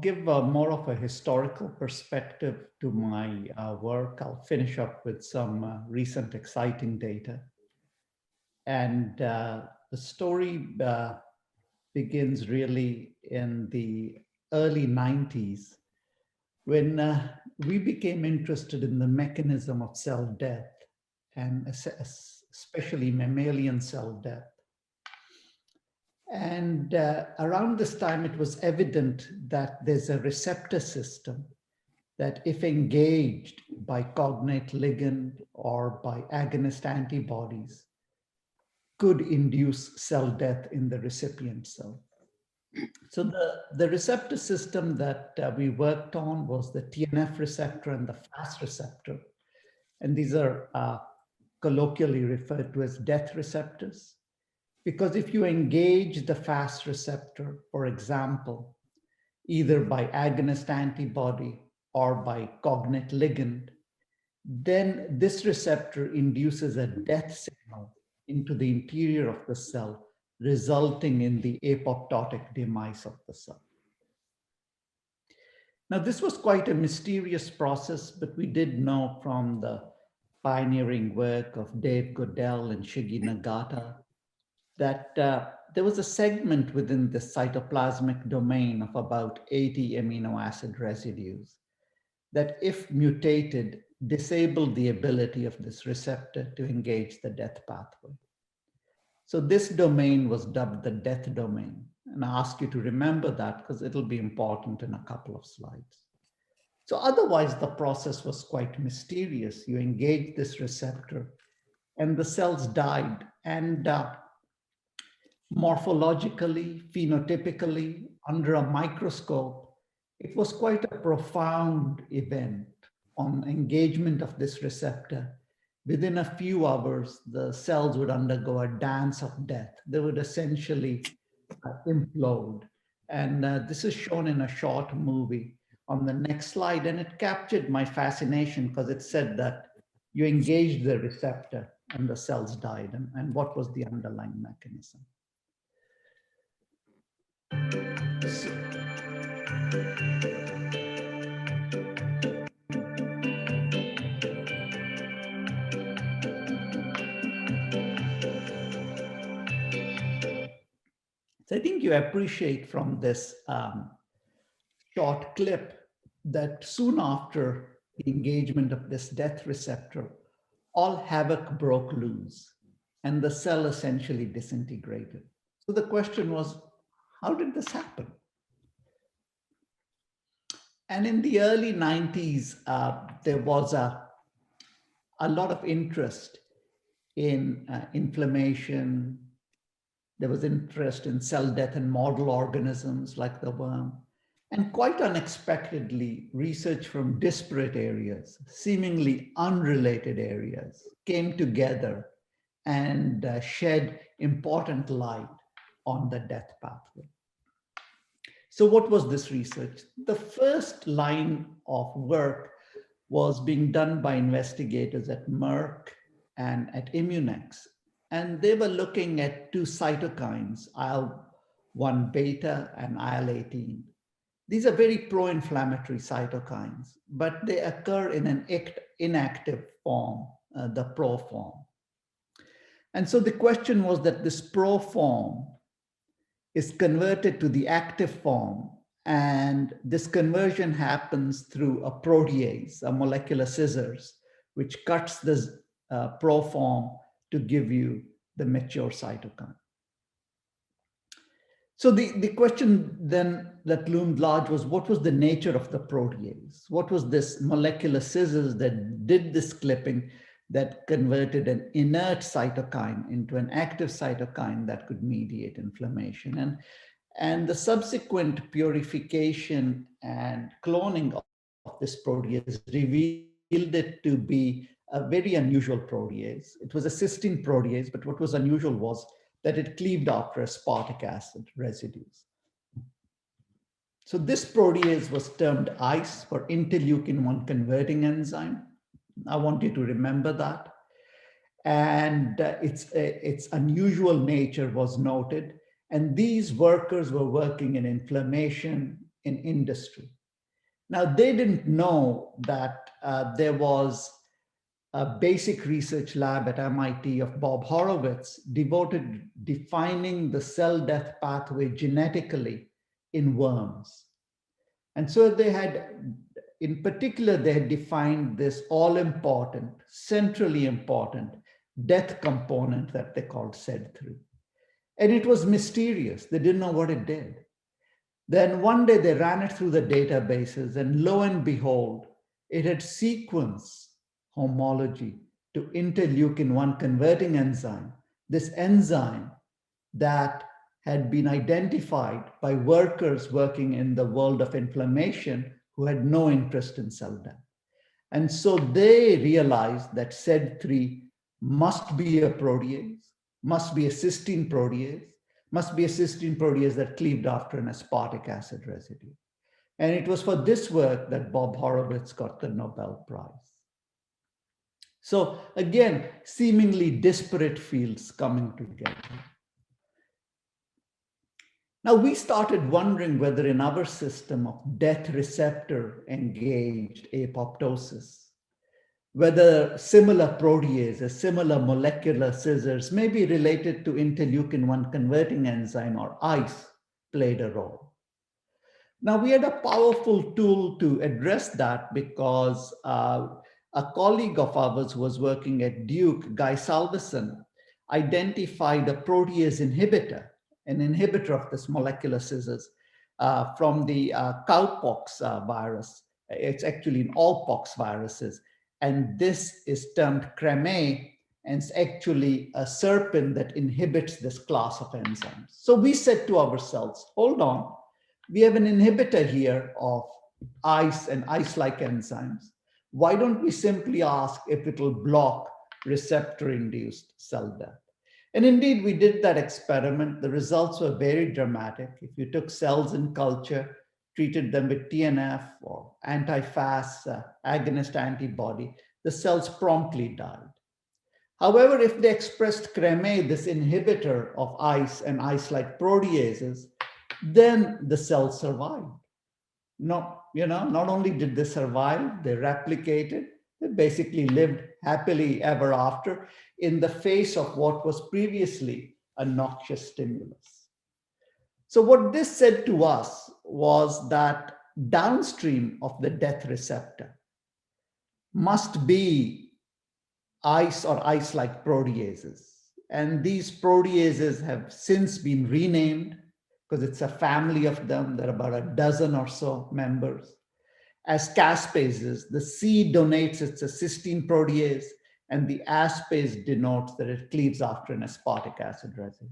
give more of a historical perspective to my work. I'll finish up with some recent exciting data. And the story begins really in the early 90s when we became interested in the mechanism of cell death, and especially mammalian cell death. And around this time, it was evident that there's a receptor system that, if engaged by cognate ligand or by agonist antibodies, could induce cell death in the recipient cell. So the receptor system that we worked on was the TNF receptor and the FAS receptor. And these are colloquially referred to as death receptors. Because if you engage the FAS receptor, for example, either by agonist antibody or by cognate ligand, then this receptor induces a death signal into the interior of the cell, resulting in the apoptotic demise of the cell. Now, this was quite a mysterious process, but we did know from the pioneering work of Dave Goodell and Shigi Nagata that there was a segment within the cytoplasmic domain of about 80 amino acid residues that, if mutated, disabled the ability of this receptor to engage the death pathway. So this domain was dubbed the death domain. And I ask you to remember that because it'll be important in a couple of slides. So otherwise, the process was quite mysterious. You engage this receptor and the cells died. And morphologically, phenotypically, under a microscope, it was quite a profound event on engagement of this receptor. Within a few hours, the cells would undergo a dance of death. They would essentially implode. And this is shown in a short movie on the next slide. And it captured my fascination because it said that you engaged the receptor and the cells died. And what was the underlying mechanism? So I think you appreciate from this short clip that soon after the engagement of this death receptor, all havoc broke loose and the cell essentially disintegrated. So the question was, how did this happen? And in the early 90s, there was a lot of interest in inflammation. There was interest in cell death in model organisms like the worm. And quite unexpectedly, research from disparate areas, seemingly unrelated areas, came together and shed important light on the death pathway. So what was this research? The first line of work was being done by investigators at Merck and at Immunex. And they were looking at two cytokines, IL-1 beta and IL-18. These are very pro-inflammatory cytokines, but they occur in an inactive form, the pro form. And so the question was that this pro form is converted to the active form, and this conversion happens through a protease, a molecular scissors, which cuts this pro form to give you the mature cytokine. So the question then that loomed large was, what was the nature of the protease? What was this molecular scissors that did this clipping that converted an inert cytokine into an active cytokine that could mediate inflammation? And the subsequent purification and cloning of this protease revealed it to be a very unusual protease. It was a cysteine protease, but what was unusual was that it cleaved after aspartic acid residues. So this protease was termed ICE, for interleukin-1 converting enzyme. I want you to remember that. And its unusual nature was noted. And these workers were working in inflammation, in industry. Now, they didn't know that there was a basic research lab at MIT of Bob Horowitz devoted to defining the cell death pathway genetically in worms. And so they had, in particular, they had defined this all-important, centrally important death component that they called SED3. And it was mysterious. They didn't know what it did. Then one day they ran it through the databases, and lo and behold, it had sequence homology to interleukin-1 converting enzyme, this enzyme that had been identified by workers working in the world of inflammation who had no interest in cell death. And so they realized that SED3 must be a protease, must be a cysteine protease, must be a cysteine protease that cleaved after an aspartic acid residue. And it was for this work that Bob Horowitz got the Nobel Prize. So again, seemingly disparate fields coming together. Now we started wondering whether in our system of death receptor engaged apoptosis, whether similar proteases, similar molecular scissors may be related to interleukin-1 converting enzyme or ICE played a role. Now we had a powerful tool to address that because a colleague of ours who was working at Duke, Guy Salveson, identified a protease inhibitor, an inhibitor of this molecular scissors from the cowpox virus. It's actually in all pox viruses. And this is termed creme, and it's actually a serpin that inhibits this class of enzymes. So we said to ourselves, hold on, we have an inhibitor here of ICE and ICE-like enzymes. Why don't we simply ask if it will block receptor-induced cell death? And indeed, we did that experiment. The results were very dramatic. If you took cells in culture, treated them with TNF or anti-FAS agonist antibody, the cells promptly died. However, if they expressed creme, this inhibitor of ICE and ICE-like proteases, then the cells survived. Not only did they survive, they replicated, they basically lived happily ever after in the face of what was previously a noxious stimulus. So what this said to us was that downstream of the death receptor must be ICE or ICE-like proteases. And these proteases have since been renamed because it's a family of them. There are about a dozen or so members. As caspases, the C denotes it's a cysteine protease, and the aspase denotes that it cleaves after an aspartic acid residue.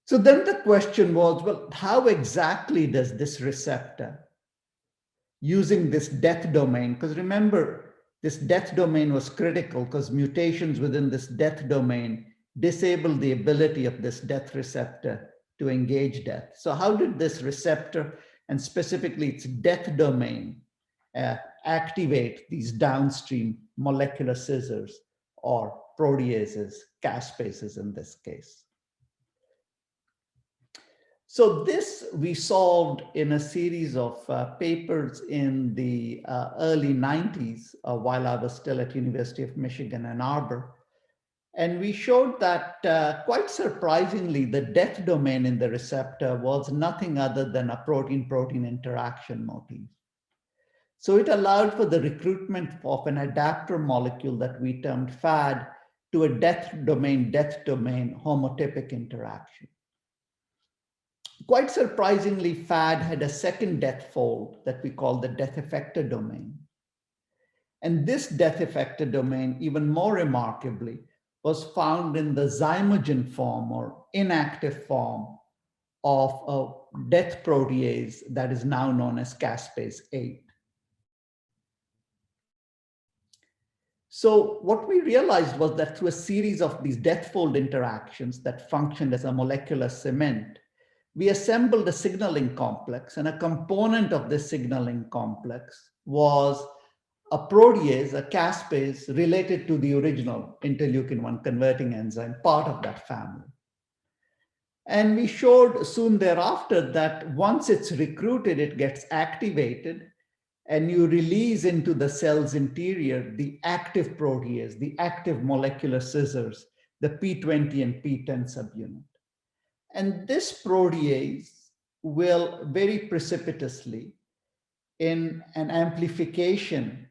So then the question was, well, how exactly does this receptor, using this death domain, because remember, this death domain was critical because mutations within this death domain disable the ability of this death receptor to engage death. So how did this receptor, and specifically its death domain, activate these downstream molecular scissors or proteases, caspases in this case? So this we solved in a series of papers in the early 90s while I was still at University of Michigan, Ann Arbor. And we showed that quite surprisingly, the death domain in the receptor was nothing other than a protein-protein interaction motif. So it allowed for the recruitment of an adaptor molecule that we termed FAD to a death domain homotypic interaction. Quite surprisingly, FAD had a second death fold that we call the death effector domain. And this death effector domain, even more remarkably, was found in the zymogen form or inactive form of a death protease that is now known as caspase 8. So what we realized was that through a series of these death fold interactions that functioned as a molecular cement, we assembled a signaling complex, and a component of this signaling complex was a protease, a caspase, related to the original interleukin-1 converting enzyme, part of that family. And we showed soon thereafter that once it's recruited, it gets activated, and you release into the cell's interior the active protease, the active molecular scissors, the P20 and P10 subunit. And this protease will very precipitously, in an amplification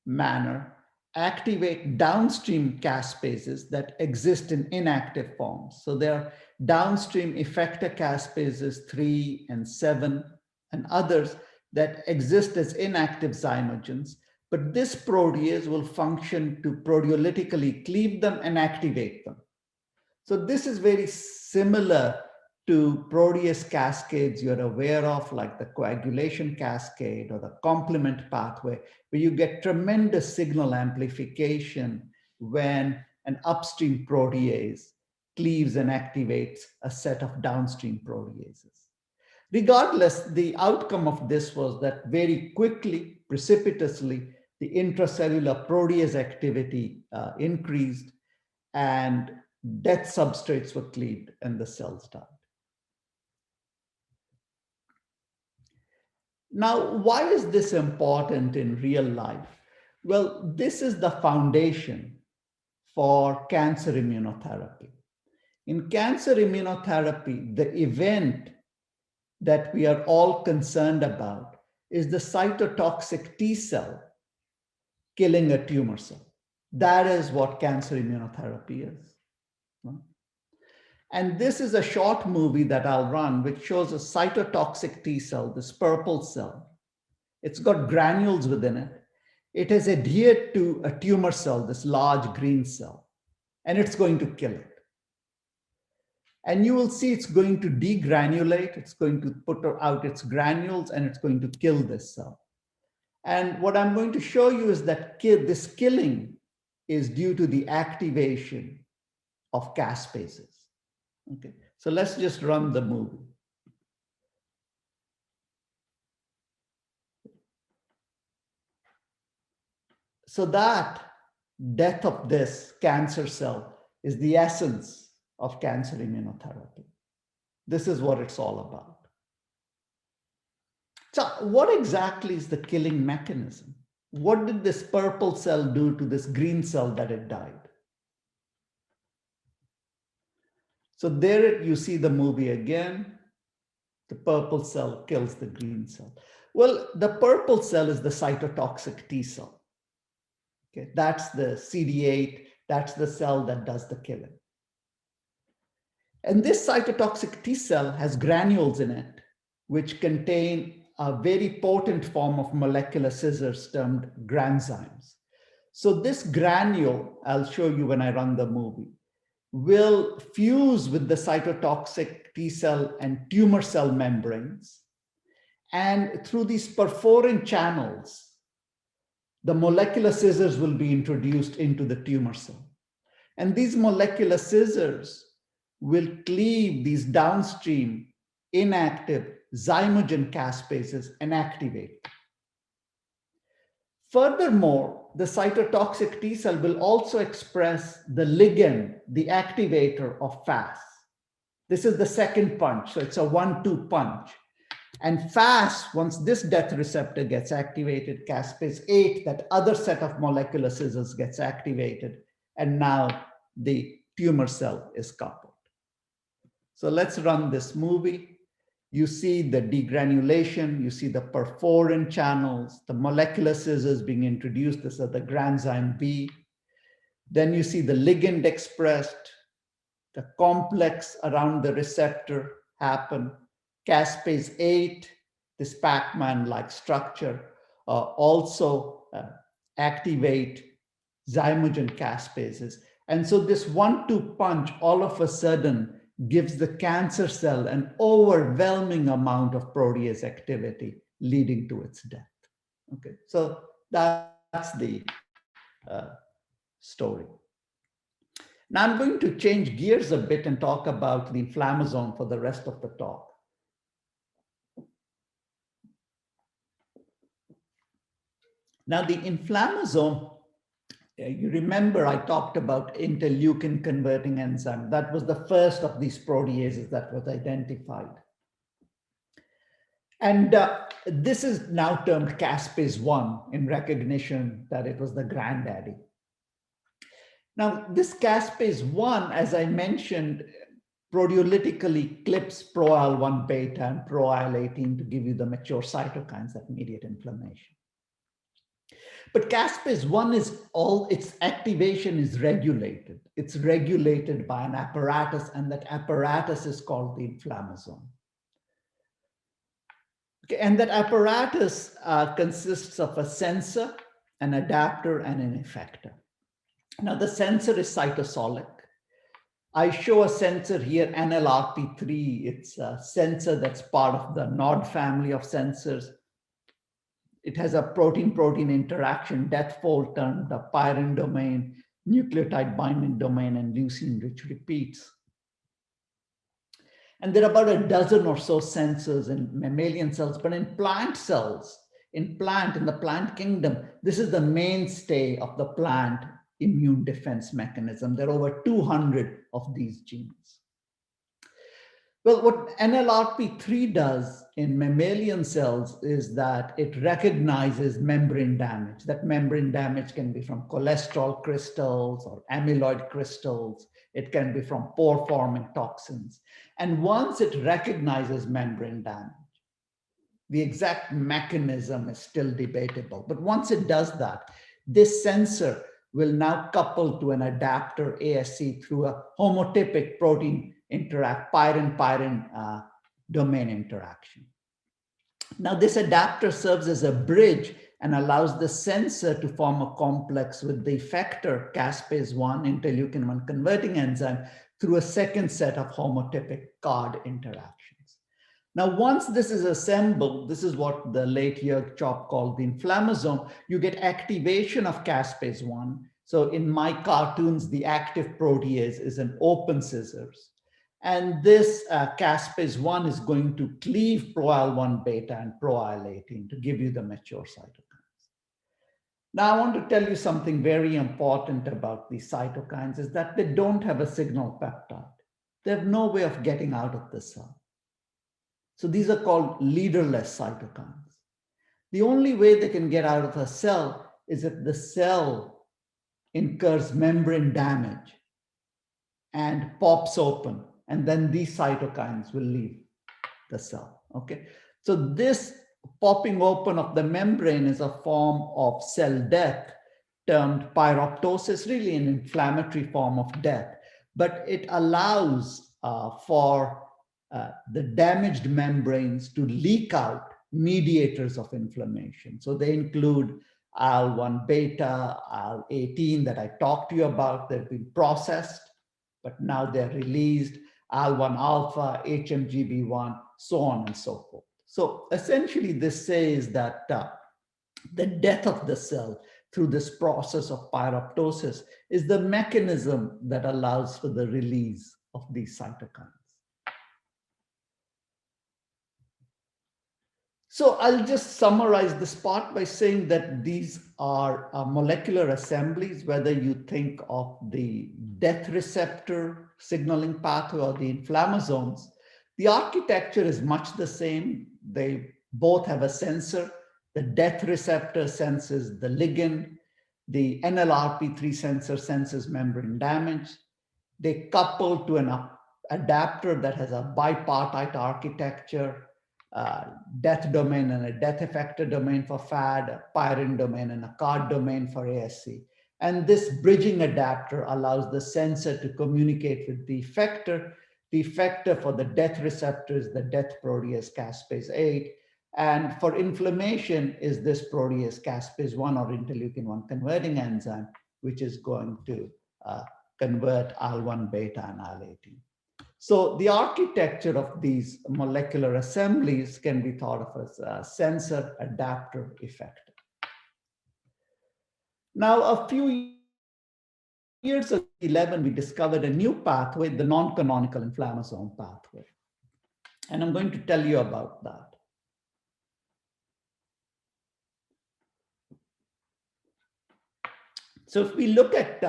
manner, activate downstream caspases that exist in inactive forms. So there are downstream effector caspases 3 and 7 and others that exist as inactive zymogens, but this protease will function to proteolytically cleave them and activate them. So this is very similar to protease cascades you're aware of, like the coagulation cascade or the complement pathway, where you get tremendous signal amplification when an upstream protease cleaves and activates a set of downstream proteases. Regardless, the outcome of this was that very quickly, precipitously, the intracellular protease activity increased, and death substrates were cleaved and the cells died. Now, why is this important in real life? Well, this is the foundation for cancer immunotherapy. In cancer immunotherapy, the event that we are all concerned about is the cytotoxic T cell killing a tumor cell. That is what cancer immunotherapy is. And this is a short movie that I'll run, which shows a cytotoxic T cell, this purple cell. It's got granules within it. It has adhered to a tumor cell, this large green cell, and it's going to kill it. And you will see it's going to degranulate. It's going to put out its granules, and it's going to kill this cell. And what I'm going to show you is that this killing is due to the activation of caspases. Okay, so let's just run the movie. So that death of this cancer cell is the essence of cancer immunotherapy. This is what it's all about. So what exactly is the killing mechanism? What did this purple cell do to this green cell that it died? So there you see the movie again. The purple cell kills the green cell. Well, the purple cell is the cytotoxic T cell. Okay, that's the CD8, that's the cell that does the killing. And this cytotoxic T cell has granules in it, which contain a very potent form of molecular scissors termed granzymes. So this granule, I'll show you when I run the movie, will fuse with the cytotoxic T cell and tumor cell membranes. And through these perforin channels, the molecular scissors will be introduced into the tumor cell. And these molecular scissors will cleave these downstream inactive zymogen caspases and activate. Furthermore, the cytotoxic T cell will also express the ligand, the activator of FAS. This is the second punch, so it's a 1-2 punch. And FAS, once this death receptor gets activated, caspase 8, that other set of molecular scissors gets activated, and now the tumor cell is coupled. So let's run this movie. You see the degranulation, you see the perforin channels, the molecular scissors being introduced. These are the Granzyme B. Then you see the ligand expressed, the complex around the receptor happen. Caspase 8, this Pac-Man-like structure, also activate zymogen caspases. And so this 1-2 punch all of a sudden gives the cancer cell an overwhelming amount of protease activity, leading to its death. Okay, so that's the story. Now I'm going to change gears a bit and talk about the inflammasome for the rest of the talk. Now the inflammasome You remember I talked about interleukin converting enzyme. That was the first of these proteases that was identified. And this is now termed caspase-1 in recognition that it was the granddaddy. Now, this caspase-1, as I mentioned, proteolytically clips pro-IL-1 beta and pro-IL-18 to give you the mature cytokines that mediate inflammation. But caspase-1 is its activation is regulated. It's regulated by an apparatus, and that apparatus is called the inflammasome. Okay, and that apparatus consists of a sensor, an adapter, and an effector. Now, the sensor is cytosolic. I show a sensor here, NLRP3. It's a sensor that's part of the NOD family of sensors. It has a protein-protein interaction, death fold term, the pyrin domain, nucleotide binding domain, and leucine rich repeats. And there are about a dozen or so sensors in mammalian cells, but in plant cells, in the plant kingdom, this is the mainstay of the plant immune defense mechanism. There are over 200 of these genes. Well, what NLRP3 does in mammalian cells is that it recognizes membrane damage. That membrane damage can be from cholesterol crystals or amyloid crystals. It can be from pore-forming toxins. And once it recognizes membrane damage, the exact mechanism is still debatable. But once it does that, this sensor will now couple to an adapter ASC through a homotypic protein pyrin-pyrin domain interaction. Now, this adapter serves as a bridge and allows the sensor to form a complex with the effector caspase-1 interleukin-1 converting enzyme through a second set of homotypic CARD interactions. Now, once this is assembled, this is what the late Jörg Chop called the inflammasome. You get activation of caspase-1. So in my cartoons, the active protease is an open scissors. And this caspase-1 is going to cleave pro-IL-1 beta and pro-IL-18 to give you the mature cytokines. Now, I want to tell you something very important about these cytokines is that they don't have a signal peptide. They have no way of getting out of the cell. So these are called leaderless cytokines. The only way they can get out of a cell is if the cell incurs membrane damage and pops open, and then these cytokines will leave the cell, okay? So this popping open of the membrane is a form of cell death termed pyroptosis, really an inflammatory form of death, but it allows for the damaged membranes to leak out mediators of inflammation. So they include IL-1 beta, IL-18 that I talked to you about. They've been processed, but now they're released, IL-1 alpha, HMGB1, so on and so forth. So essentially this says that the death of the cell through this process of pyroptosis is the mechanism that allows for the release of these cytokines. So I'll just summarize this part by saying that these are molecular assemblies, whether you think of the death receptor signaling pathway or the inflammasomes. The architecture is much the same. They both have a sensor. The death receptor senses the ligand. The NLRP3 sensor senses membrane damage. They couple to an adapter that has a bipartite architecture, death domain and a death effector domain for FAD, a pyrin domain and a CARD domain for ASC. And this bridging adapter allows the sensor to communicate with the effector. The effector for the death receptor is the death protease caspase-8. And for inflammation is this protease caspase-1 or interleukin-1 converting enzyme, which is going to convert IL-1 beta and IL-18. So the architecture of these molecular assemblies can be thought of as a sensor, adapter, effector. Now, a few years ago, 2011, we discovered a new pathway, the non-canonical inflammasome pathway. And I'm going to tell you about that. So if we look at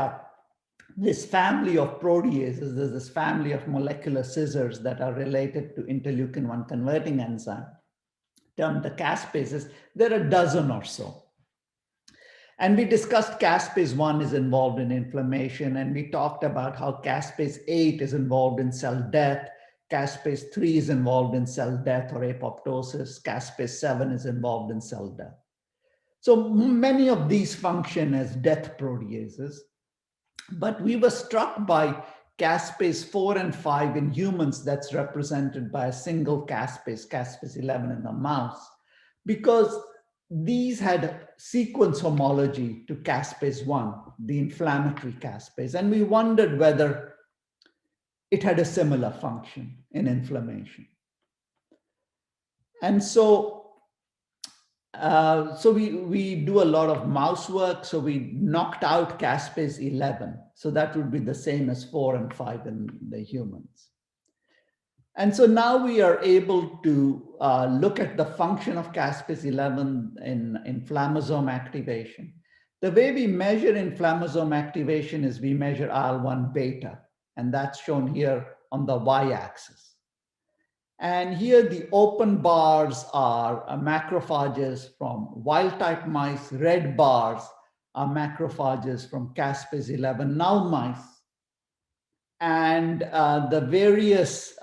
this family of proteases, there's this family of molecular scissors that are related to interleukin-1 converting enzyme, termed the caspases. There are a dozen or so. And we discussed caspase 1 is involved in inflammation, and we talked about how caspase 8 is involved in cell death, caspase 3 is involved in cell death or apoptosis, caspase 7 is involved in cell death. So many of these function as death proteases, but we were struck by caspase 4 and 5 in humans that's represented by a single caspase, caspase 11 in the mouse, because these had sequence homology to caspase 1, the inflammatory caspase, and we wondered whether it had a similar function in inflammation. And so we do a lot of mouse work. So we knocked out caspase 11. So that would be the same as 4 and 5 in the humans. And so now we are able to look at the function of caspase 11 in inflammasome activation. The way we measure inflammasome activation is we measure IL-1 beta, and that's shown here on the y-axis. And here the open bars are macrophages from wild-type mice, red bars are macrophages from caspase 11 null mice. And the various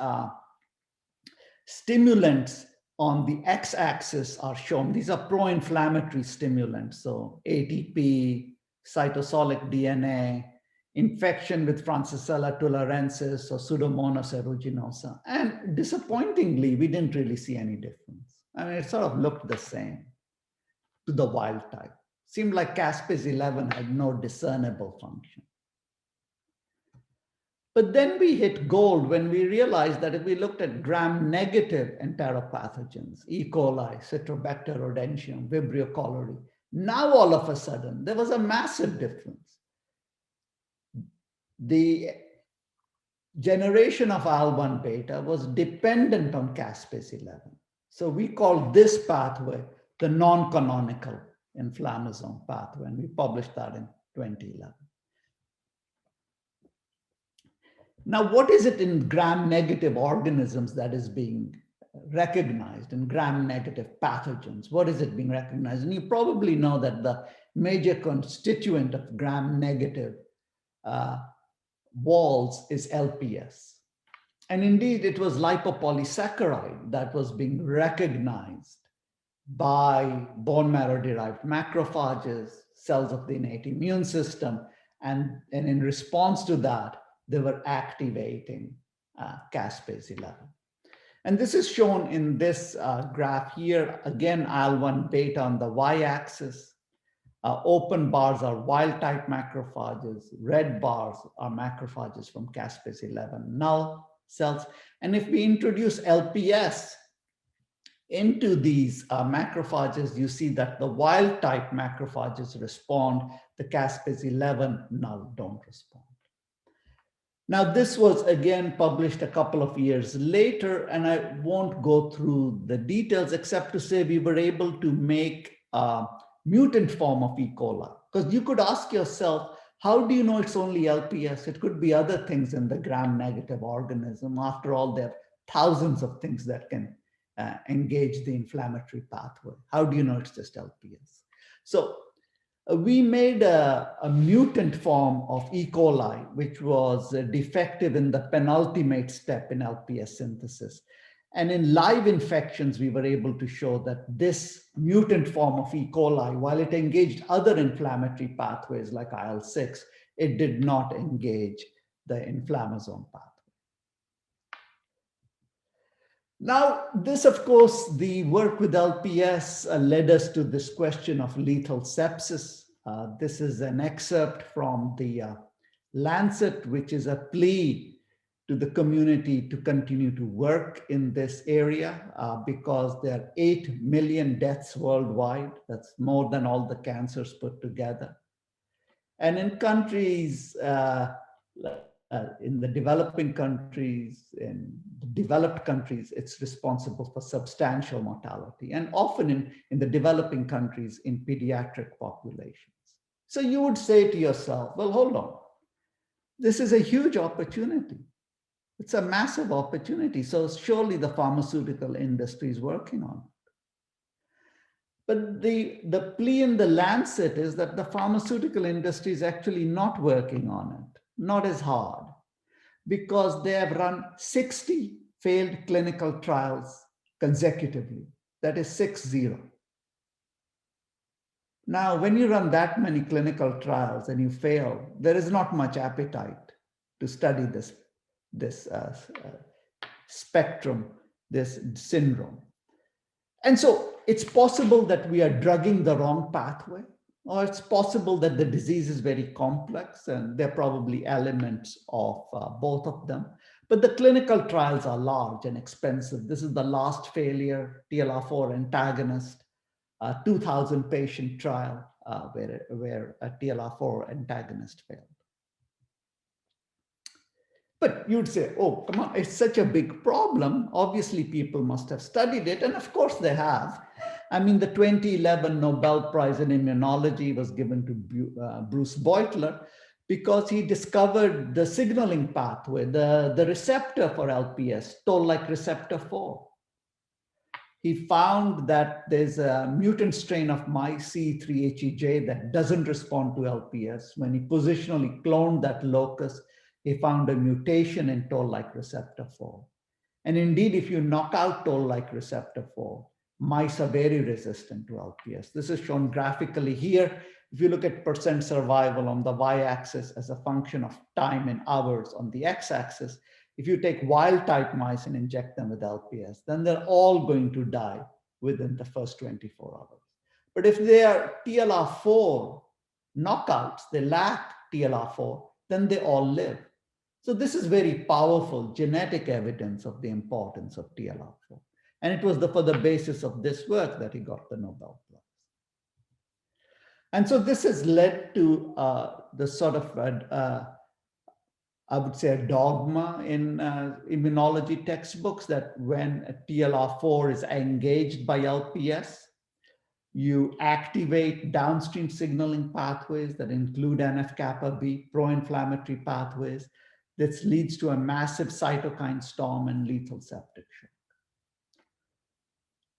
stimulants on the x-axis are shown. These are pro-inflammatory stimulants, so ATP, cytosolic DNA, infection with Francisella tularensis or Pseudomonas aeruginosa. And disappointingly, we didn't really see any difference. I mean, it sort of looked the same to the wild type. Seemed like caspase 11 had no discernible function. But then we hit gold when we realized that if we looked at gram-negative enteropathogens, E. coli, Citrobacter rodentium, Vibrio cholerae, now all of a sudden, there was a massive difference. The generation of IL-1 beta was dependent on caspase 11. So we call this pathway the non-canonical inflammasome pathway, and we published that in 2011. Now, what is it in gram-negative organisms that is being recognized, in gram-negative pathogens? What is it being recognized? And you probably know that the major constituent of gram-negative walls is LPS. And indeed, it was lipopolysaccharide that was being recognized by bone marrow-derived macrophages, cells of the innate immune system, and in response to that, they were activating caspase 11. And this is shown in this graph here. Again, IL-1 beta on the y-axis. Open bars are wild-type macrophages. Red bars are macrophages from caspase 11 null cells. And if we introduce LPS into these macrophages, you see that the wild-type macrophages respond. The caspase 11 null don't respond. Now, this was again published a couple of years later, and I won't go through the details except to say we were able to make a mutant form of E. coli. Because you could ask yourself, how do you know it's only LPS? It could be other things in the gram-negative organism. After all, there are thousands of things that can engage the inflammatory pathway. How do you know it's just LPS? So we made a mutant form of E. coli, which was defective in the penultimate step in LPS synthesis. And in live infections, we were able to show that this mutant form of E. coli, while it engaged other inflammatory pathways like IL-6, it did not engage the inflammasome pathway. Now, this, of course, the work with LPS led us to this question of lethal sepsis. This is an excerpt from the Lancet, which is a plea to the community to continue to work in this area because there are 8 million deaths worldwide. That's more than all the cancers put together. And in countries, in the developing countries, in the developed countries, it's responsible for substantial mortality, and often in the developing countries in pediatric populations. So you would say to yourself, well, hold on. This is a huge opportunity. It's a massive opportunity. So surely the pharmaceutical industry is working on it. But the plea in the Lancet is that the pharmaceutical industry is actually not working on it, not as hard, because they have run 60 failed clinical trials consecutively. That is 60. Now, when you run that many clinical trials and you fail, there is not much appetite to study this spectrum, this syndrome. And so it's possible that we are drugging the wrong pathway, or it's possible that the disease is very complex and there are probably elements of both of them. But the clinical trials are large and expensive. This is the last failure TLR4 antagonist, 2,000 patient trial where a TLR4 antagonist failed. But you'd say, oh, come on, it's such a big problem. Obviously, people must have studied it. And of course they have. I mean, the 2011 Nobel Prize in Immunology was given to Bruce Beutler because he discovered the signaling pathway, the receptor for LPS, toll-like receptor 4. He found that there's a mutant strain of MyC3HEJ that doesn't respond to LPS. When he positionally cloned that locus, he found a mutation in toll-like receptor 4. And indeed, if you knock out toll-like receptor 4, mice are very resistant to LPS. This is shown graphically here. If you look at percent survival on the y-axis as a function of time in hours on the x-axis, if you take wild-type mice and inject them with LPS, then they're all going to die within the first 24 hours. But if they are TLR4 knockouts, they lack TLR4, then they all live. So this is very powerful genetic evidence of the importance of TLR4. And it was for the basis of this work that he got the Nobel Prize. And so this has led to the sort of, I would say, a dogma in immunology textbooks that when a TLR4 is engaged by LPS, you activate downstream signaling pathways that include NF-kappa B, pro-inflammatory pathways. This leads to a massive cytokine storm and lethal septic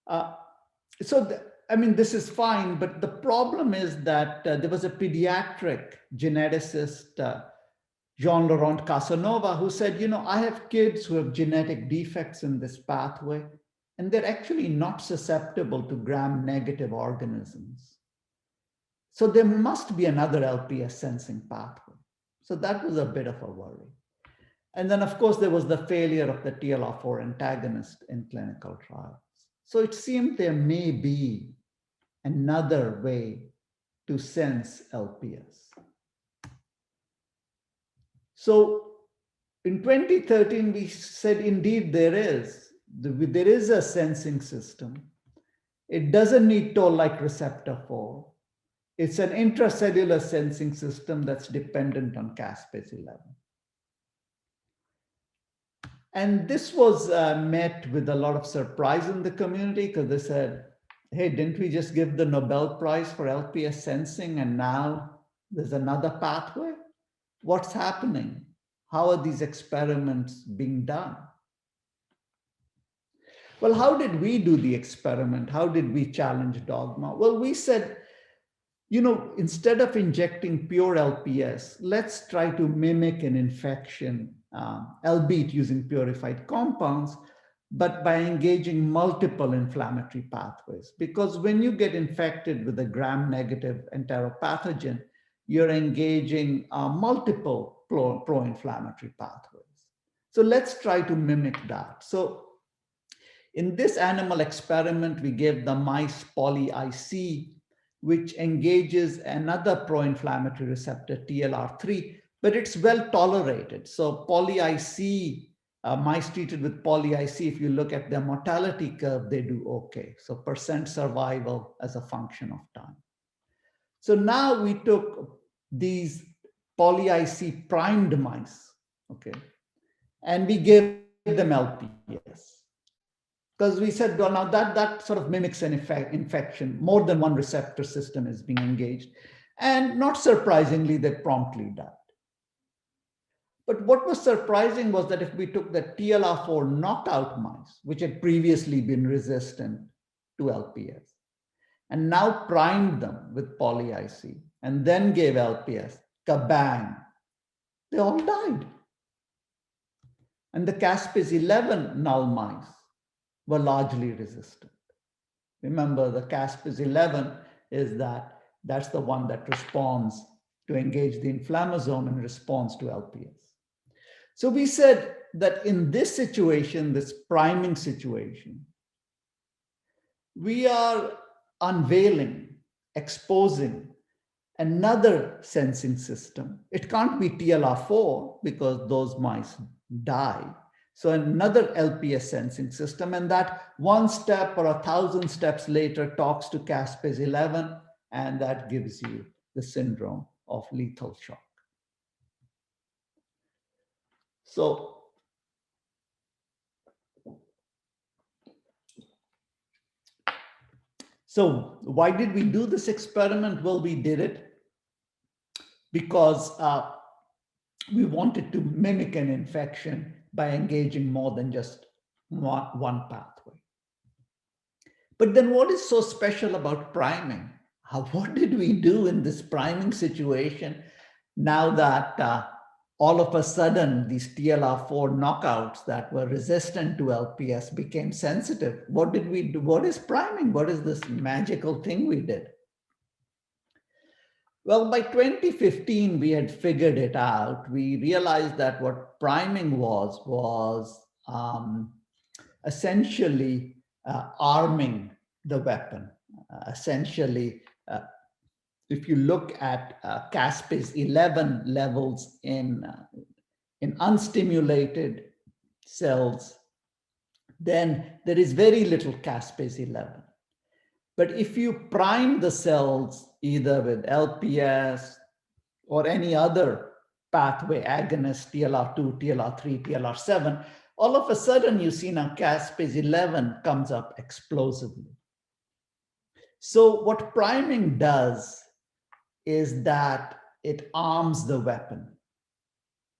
shock. I mean, this is fine, but the problem is that there was a pediatric geneticist, Jean-Laurent Casanova, who said, you know, I have kids who have genetic defects in this pathway, and they're actually not susceptible to gram-negative organisms. So there must be another LPS sensing pathway. So that was a bit of a worry. And then, of course, there was the failure of the TLR4 antagonist in clinical trials. So it seemed there may be another way to sense LPS. So in 2013, we said, indeed, there is a sensing system. It doesn't need toll-like receptor 4. It's an intracellular sensing system that's dependent on caspase 11. And this was met with a lot of surprise in the community because they said, hey, didn't we just give the Nobel Prize for LPS sensing and now there's another pathway? What's happening? How are these experiments being done? Well, how did we do the experiment? How did we challenge dogma? Well, we said, you know, instead of injecting pure LPS, let's try to mimic an infection, albeit using purified compounds, but by engaging multiple inflammatory pathways. Because when you get infected with a gram-negative enteropathogen, you're engaging multiple pro-inflammatory pathways. So let's try to mimic that. So in this animal experiment, we gave the mice poly-IC, which engages another pro-inflammatory receptor, TLR3, but it's well tolerated. So poly-IC, mice treated with poly-IC, if you look at their mortality curve, they do okay. So percent survival as a function of time. So now we took these poly-IC primed mice, okay, and we gave them LPS. Because we said, well, now that sort of mimics an infection. More than one receptor system is being engaged. And not surprisingly, they promptly died. But what was surprising was that if we took the TLR4 knockout mice, which had previously been resistant to LPS, and now primed them with poly-IC, and then gave LPS, kabang, they all died. And the caspase-11 null mice were largely resistant. Remember, the caspase-11 is that's the one that responds to engage the inflammasome and responds to LPS. So we said that in this situation, this priming situation, we are unveiling, exposing another sensing system. It can't be TLR4 because those mice die. So another LPS sensing system, and that one step or 1,000 steps later talks to caspase-11, and that gives you the syndrome of lethal shock. So why did we do this experiment? Well, we did it because we wanted to mimic an infection by engaging more than just one pathway. But then what is so special about priming? What did we do in this priming situation now that all of a sudden these TLR4 knockouts that were resistant to LPS became sensitive? What did we do? What is priming? What is this magical thing we did? Well, by 2015, we had figured it out. We realized that what priming was essentially arming the weapon. Essentially, if you look at caspase-11 levels in unstimulated cells, then there is very little caspase-11. But if you prime the cells either with LPS or any other pathway agonist, TLR2, TLR3, TLR7, all of a sudden you see now caspase-11 comes up explosively. So what priming does is that it arms the weapon.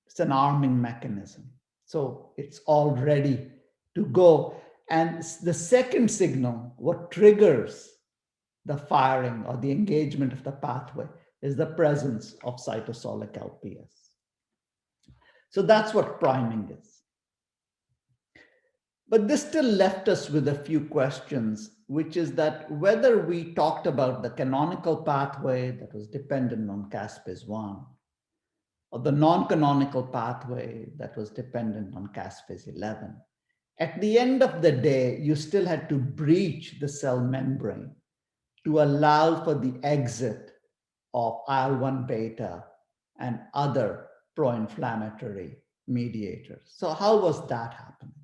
It's an arming mechanism. So it's all ready to go. And the second signal, what triggers the firing or the engagement of the pathway, is the presence of cytosolic LPS. So that's what priming is. But this still left us with a few questions, which is that whether we talked about the canonical pathway that was dependent on caspase-1, or the non-canonical pathway that was dependent on caspase-11, at the end of the day, you still had to breach the cell membrane to allow for the exit of IL-1 beta and other pro-inflammatory mediators. So how was that happening?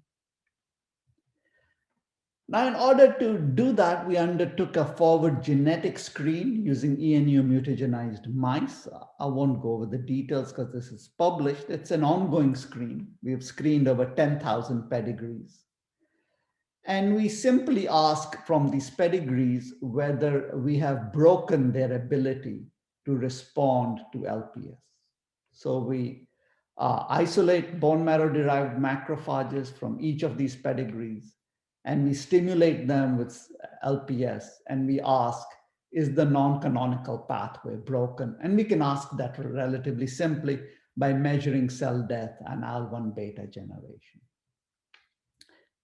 Now, in order to do that, we undertook a forward genetic screen using ENU mutagenized mice. I won't go over the details because this is published. It's an ongoing screen. We've screened over 10,000 pedigrees. And we simply ask from these pedigrees whether we have broken their ability to respond to LPS. So we isolate bone marrow-derived macrophages from each of these pedigrees, and we stimulate them with LPS, and we ask, is the non-canonical pathway broken? And we can ask that relatively simply by measuring cell death and IL-1 beta generation.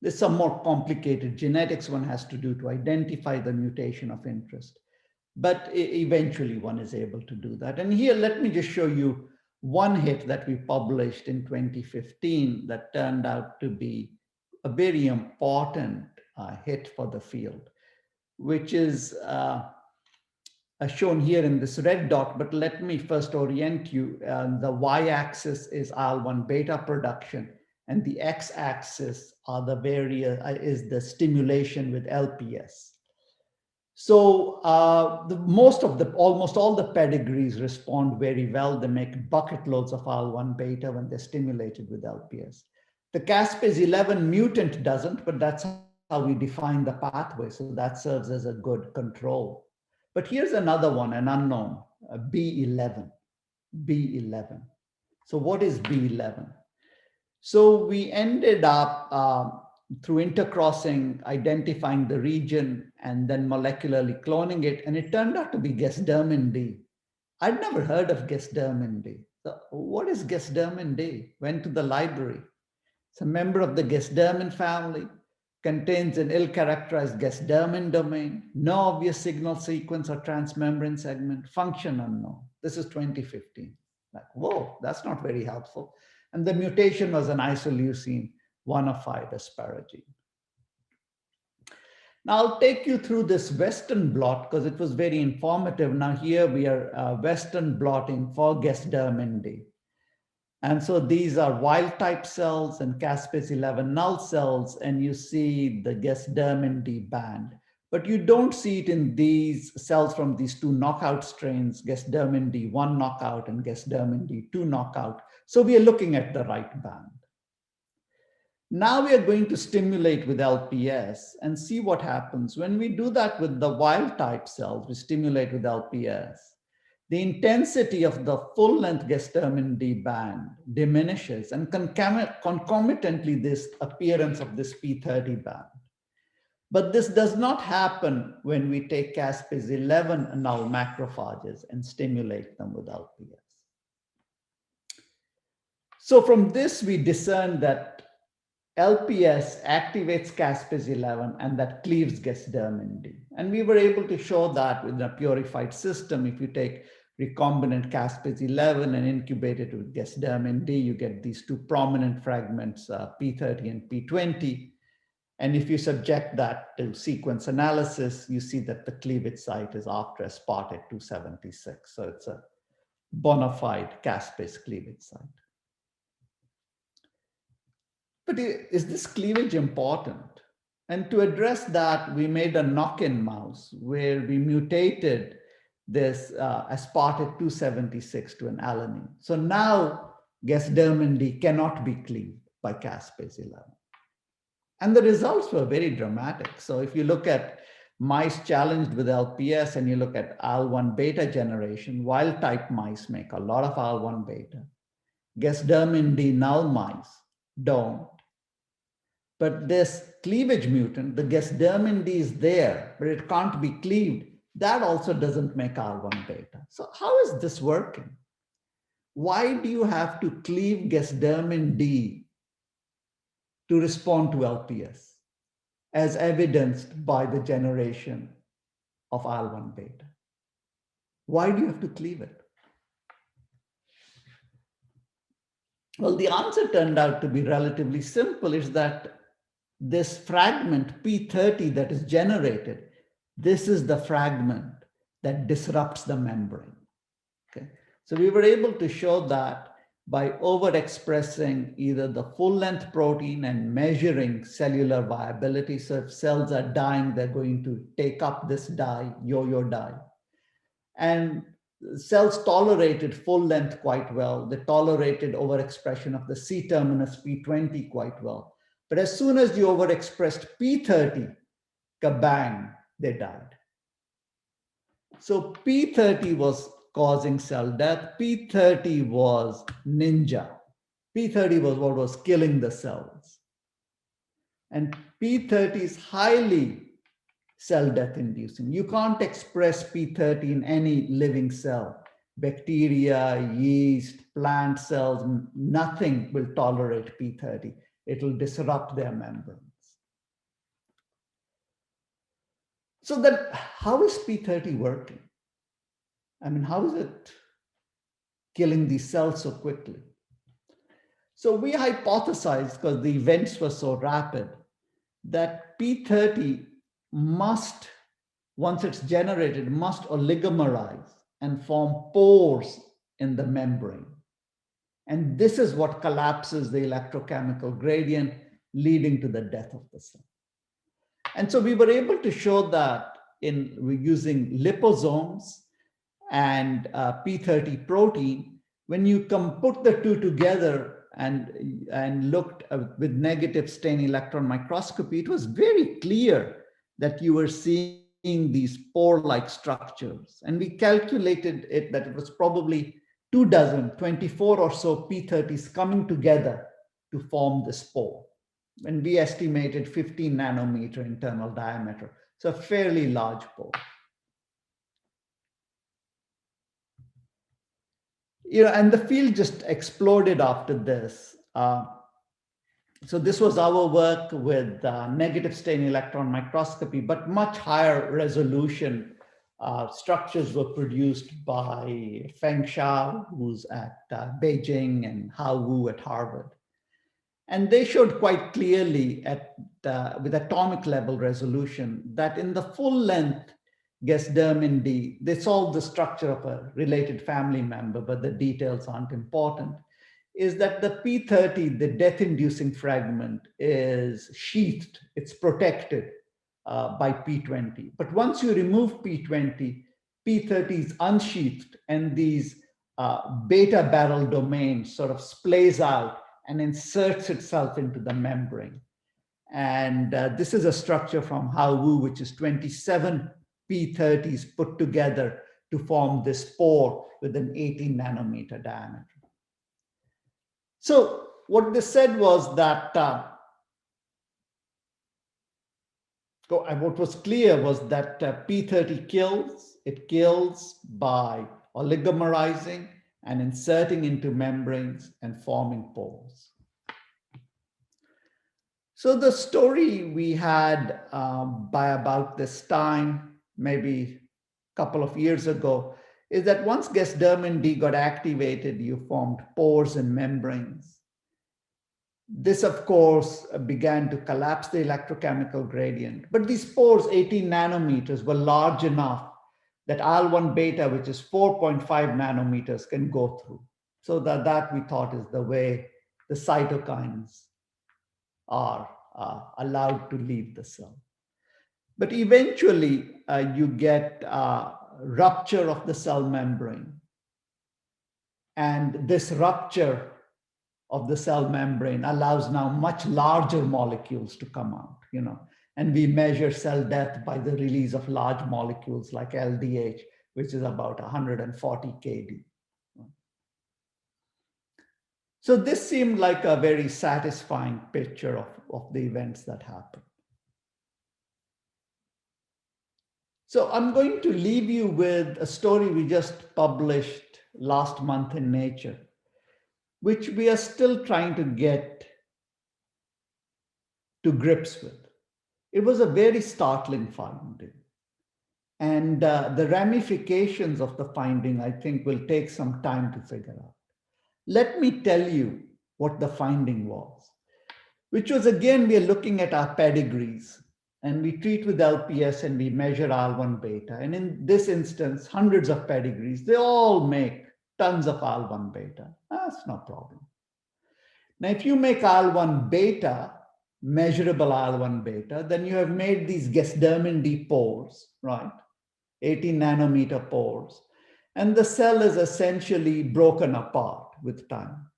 There's some more complicated genetics one has to do to identify the mutation of interest, but eventually one is able to do that. And here, let me just show you one hit that we published in 2015 that turned out to be a very important hit for the field, which is shown here in this red dot, but let me first orient you. The y-axis is IL-1 beta production, and the x-axis are the is the stimulation with LPS. So almost all the pedigrees respond very well. They make bucket loads of IL-1 beta when they're stimulated with LPS. The caspase-11 mutant doesn't, but that's how we define the pathway. So that serves as a good control. But here's another one, an unknown, B11. B11. So what is B11? So we ended up through intercrossing, identifying the region and then molecularly cloning it. And it turned out to be Gsdmd. I'd never heard of Gsdmd. So what is Gsdmd? Went to the library. It's a member of the Gsdermin family, contains an ill-characterized Gsdermin domain, no obvious signal sequence or transmembrane segment, function unknown. This is 2015. Like, whoa, that's not very helpful. And the mutation was an isoleucine 1 of 5 asparagine. Now I'll take you through this Western blot because it was very informative. Now here we are Western blotting for Gsdermin. And so these are wild type cells and caspase 11 null cells, and you see the Gsdermin band. But you don't see it in these cells from these two knockout strains, Gsdermin 1 knockout and Gsdermin 2 knockout. So we are looking at the right band. Now we are going to stimulate with LPS and see what happens. When we do that with the wild type cells, we stimulate with LPS, the intensity of the full-length Gsdermin band diminishes, and concomitantly this appearance of this P30 band. But this does not happen when we take caspase 11 null macrophages and stimulate them with LPS. So from this, we discern that LPS activates caspase 11 and that cleaves Gsdermin. And we were able to show that with a purified system. If you take recombinant caspase 11 and incubate it with Gsdermin, you get these two prominent fragments, P30 and P20. And if you subject that to sequence analysis, you see that the cleavage site is after aspartate 276. So it's a bona fide caspase cleavage site. But is this cleavage important? And to address that, we made a knock-in mouse where we mutated this aspartate 276 to an alanine. So now Gsdermin cannot be cleaved by caspase 11. And the results were very dramatic. So if you look at mice challenged with LPS and you look at IL-1 beta generation, wild type mice make a lot of IL-1 beta. Gsdermin null mice don't. But this cleavage mutant, the Gsdermin is there, but it can't be cleaved. That also doesn't make IL-1 beta. So how is this working? Why do you have to cleave Gsdermin to respond to LPS, as evidenced by the generation of IL-1 beta? Why do you have to cleave it? Well, the answer turned out to be relatively simple, is that this fragment P30 that is generated, this is the fragment that disrupts the membrane. Okay, so we were able to show that by overexpressing either the full-length protein and measuring cellular viability. So if cells are dying, they're going to take up this dye, yo-yo dye. And cells tolerated full-length quite well. They tolerated overexpression of the C-terminus P20 quite well. But as soon as you overexpressed P30, kabang, they died. So P30 was causing cell death. P30 was ninja. P30 was what was killing the cells. And P30 is highly cell death inducing. You can't express P30 in any living cell. Bacteria, yeast, plant cells, nothing will tolerate P30. It will disrupt their membranes. So then how is P30 working? I mean, how is it killing these cells so quickly? So we hypothesized, because the events were so rapid, that P30 must, once it's generated, must oligomerize and form pores in the membrane. And this is what collapses the electrochemical gradient, leading to the death of the cell. And so we were able to show that using liposomes and P30 protein, when you put the two together and looked with negative stain electron microscopy, it was very clear that you were seeing seeing these pore-like structures. And we calculated it that it was probably 24 or so P30s coming together to form the spore. And we estimated 15 nanometer internal diameter. So a fairly large pore. And the field just exploded after this. So this was our work with negative stain electron microscopy, but much higher resolution structures were produced by Feng Shao, who's at Beijing, and Hao Wu at Harvard. And they showed quite clearly with atomic level resolution that in the full length Gsdmd, they solved the structure of a related family member, but the details aren't important, is that the P30, the death-inducing fragment, is sheathed, it's protected by P20. But once you remove P20, P30 is unsheathed, and these beta barrel domains sort of splays out and inserts itself into the membrane. And this is a structure from Hao Wu, which is 27 P30s put together to form this pore with an 18 nanometer diameter. So what they said was that what was clear was that P30 kills. It kills by oligomerizing and inserting into membranes and forming pores. So the story we had by about this time, maybe a couple of years ago, is that once Gsdmd got activated, you formed pores and membranes. This, of course, began to collapse the electrochemical gradient. But these pores, 18 nanometers, were large enough that IL-1 beta, which is 4.5 nanometers, can go through. So that we thought is the way the cytokines are allowed to leave the cell. But eventually, you get rupture of the cell membrane. And this rupture of the cell membrane allows now much larger molecules to come out, and we measure cell death by the release of large molecules like LDH, which is about 140 kD. So this seemed like a very satisfying picture of the events that happened. So I'm going to leave you with a story we just published last month in Nature, which we are still trying to get to grips with. It was a very startling finding. And the ramifications of the finding, I think, will take some time to figure out. Let me tell you what the finding was, which was, again, we are looking at our pedigrees, and we treat with LPS and we measure IL-1 beta. And in this instance, hundreds of pedigrees, they all make tons of IL-1 beta. That's no problem. Now, if you make IL-1 beta, measurable IL-1 beta, then you have made these Gsdmd pores, right? 18 nanometer pores. And the cell is essentially broken apart with time.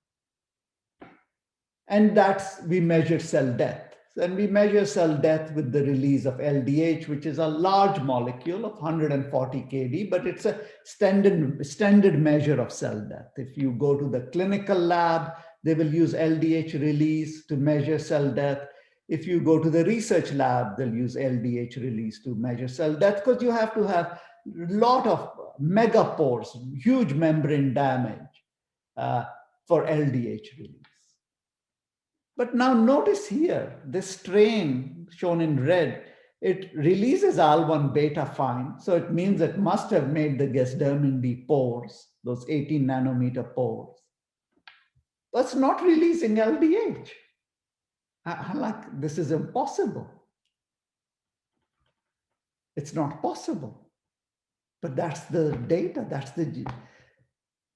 And we measure cell death. And we measure cell death with the release of LDH, which is a large molecule of 140 kD, but it's a standard measure of cell death. If you go to the clinical lab, they will use LDH release to measure cell death. If you go to the research lab, they'll use LDH release to measure cell death, because you have to have a lot of megapores, huge membrane damage for LDH release. But now notice here, this strain shown in red, it releases IL-1 beta fine. So it means it must have made the Gsdmd pores, those 18 nanometer pores. But it's not releasing LDH. I'm like, this is impossible. It's not possible. But that's the data, that's the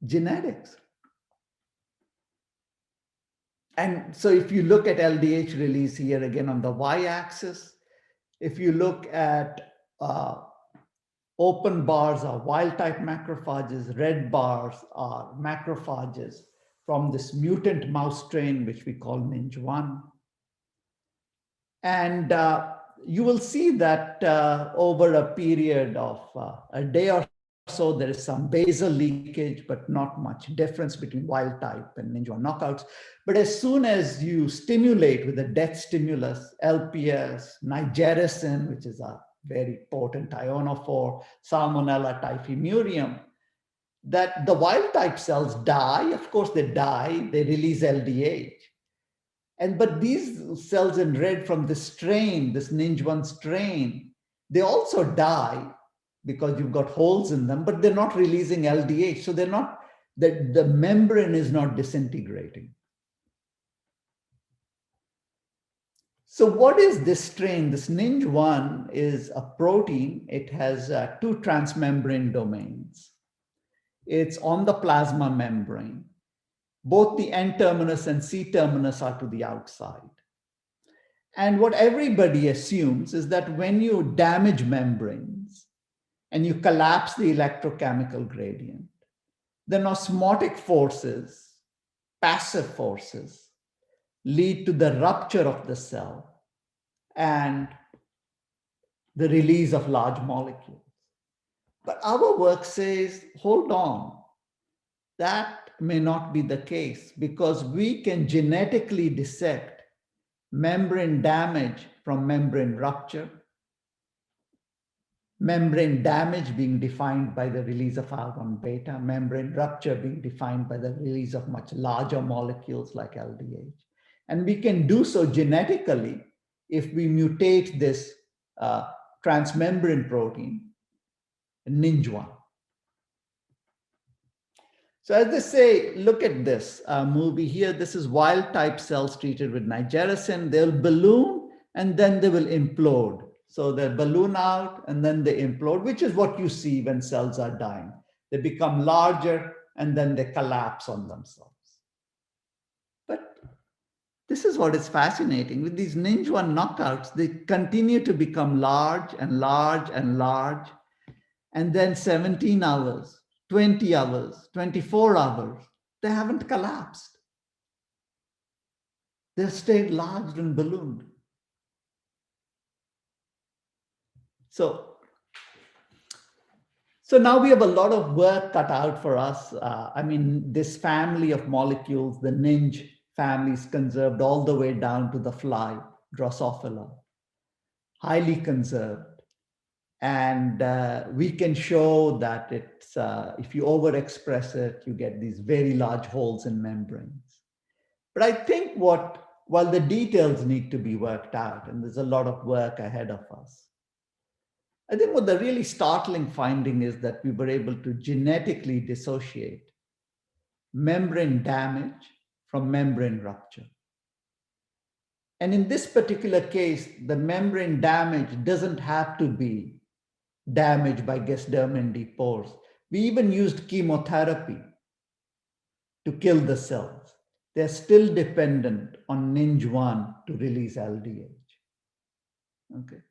genetics. And so if you look at LDH release here again on the y-axis, if you look at open bars are wild-type macrophages, red bars are macrophages from this mutant mouse strain, which we call NINJ1. And you will see that over a period of a day or so, there is some basal leakage, but not much difference between wild type and NINJ1 knockouts. But as soon as you stimulate with a death stimulus, LPS, nigericin, which is a very potent ionophore, Salmonella typhimurium, that the wild type cells die. Of course, they die, they release LDH. But these cells in red from this strain, this NINJ1 strain, they also die because you've got holes in them, but they're not releasing LDH. So they're not, the membrane is not disintegrating. So what is this strain? This NINJ1 is a protein. It has two transmembrane domains. It's on the plasma membrane. Both the N-terminus and C-terminus are to the outside. And what everybody assumes is that when you damage membranes and you collapse the electrochemical gradient, then osmotic forces, passive forces, lead to the rupture of the cell and the release of large molecules. But our work says, hold on, that may not be the case because we can genetically dissect membrane damage from membrane rupture, membrane damage being defined by the release of alpha beta, membrane rupture being defined by the release of much larger molecules like LDH. And we can do so genetically if we mutate this transmembrane protein, NINJ1. So as they say, look at this movie here. This is wild type cells treated with nigericin. They'll balloon and then they will implode. So they balloon out and then they implode, which is what you see when cells are dying. They become larger and then they collapse on themselves. But this is what is fascinating. With these NINJ1 knockouts, they continue to become large and large and large. And then 17 hours, 20 hours, 24 hours, they haven't collapsed. They've stayed large and ballooned. So now we have a lot of work cut out for us. I mean, this family of molecules, the NINJ family, is conserved all the way down to the fly, Drosophila, highly conserved. And we can show that it's, if you overexpress it, you get these very large holes in membranes. But I think while the details need to be worked out, and there's a lot of work ahead of us, I think what the really startling finding is that we were able to genetically dissociate membrane damage from membrane rupture. And in this particular case, the membrane damage doesn't have to be damaged by Gsdmd pores. We even used chemotherapy to kill the cells. They're still dependent on NINJ1 to release LDH. Okay.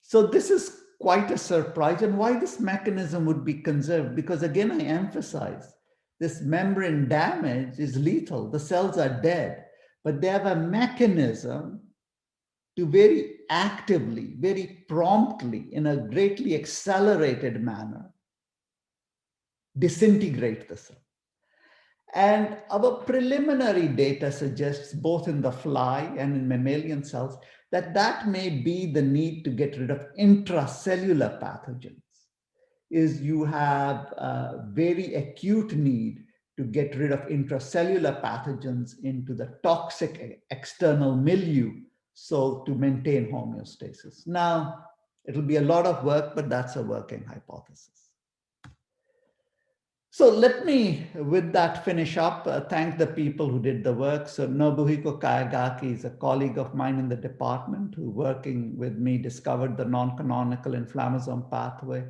So this is quite a surprise, and why this mechanism would be conserved, because again, I emphasize this membrane damage is lethal. The cells are dead, but they have a mechanism to very actively, very promptly, in a greatly accelerated manner, disintegrate the cell. And our preliminary data suggests, both in the fly and in mammalian cells, that may be the need to get rid of intracellular pathogens. Is you have a very acute need to get rid of intracellular pathogens into the toxic external milieu, so to maintain homeostasis. Now, it'll be a lot of work, but that's a working hypothesis. So let me, with that, finish up. Thank the people who did the work. So Nobuhiko Kayagaki is a colleague of mine in the department who, working with me, discovered the non-canonical inflammasome pathway.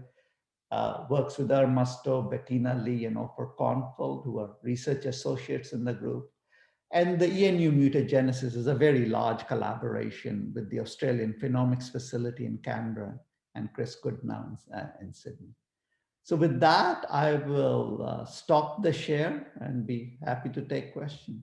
Works with Irma Stowe, Bettina Lee, and Ofer Kornfeld, who are research associates in the group. And the ENU mutagenesis is a very large collaboration with the Australian Phenomics facility in Canberra and Chris Goodnow in Sydney. So with that, I will stop the share and be happy to take questions.